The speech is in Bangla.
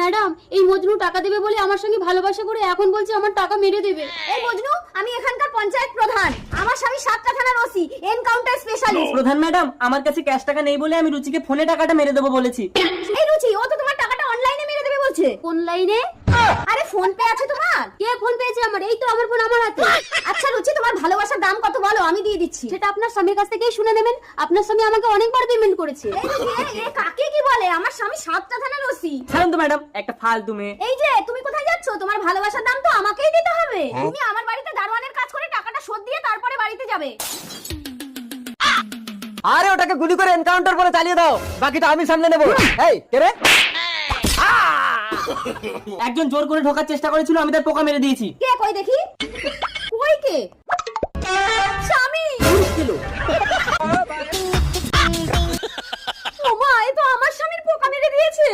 ম্যাডাম, এই মজনু টাকা দেবে বলে আমার সঙ্গে ভালোবাসা করে এখন বলছে আমার টাকা মেরে দেবে। এই মজনু, আমি এখানকার পঞ্চায়েত প্রধান। আমার স্বামী 7টা থানার ওসি, এনকাউন্টার স্পেশালিস্ট। প্রধান ম্যাডাম, আমার কাছে ক্যাশ টাকা নেই বলে আমি রুচিকে ফোনে টাকাটা মেরে দেবো বলেছি। এই রুচি, ও তো তোমার টাকাটা অনলাইনে মেরে দেবে বলছে। কোন লাইনে? আরে ফোন পে আছে তোমার? কে ফোন পেয়েছে আমার? এই তো আমার ফোন আমার হাতে। আচ্ছা রুচি, তোমার ভালোবাসার দাম কত বলো, আমি দিয়ে দিচ্ছি। সেটা আপনার স্বামীর কাছ থেকেই শুনে নেবেন। আপনার স্বামী আমাকে অনেকবার পেমেন্ট করেছে। এই রুচি, এ কাকে কি বলে? আমার স্বামী 7টা থানার ওসি। ছাড়ুন তো ম্যাডাম, একটা ফালতু মেয়ে। এই যে তুমি কোথায় যাচ্ছ? তোমার ভালোবাসার দাম তো আমাকেই দিতে হবে। তুমি আমার বাড়িতে দারোয়ানের কাজ করে টাকাটা শোধ দিয়ে তারপরে বাড়িতে যাবে। আরে ওটাকে গুলি করে এনকাউন্টার করে চালিয়ে দাও, বাকিটা আমি সামলে নেব। এই কে রে? একজন জোর করে ঢোকার চেষ্টা করেছিল, আমি তার পোকা মেরে দিয়েছি। কে? কই দেখি। কই কে? স্বামী। ওমা, এ তো আমার স্বামীর পোকা মেরে দিয়েছে।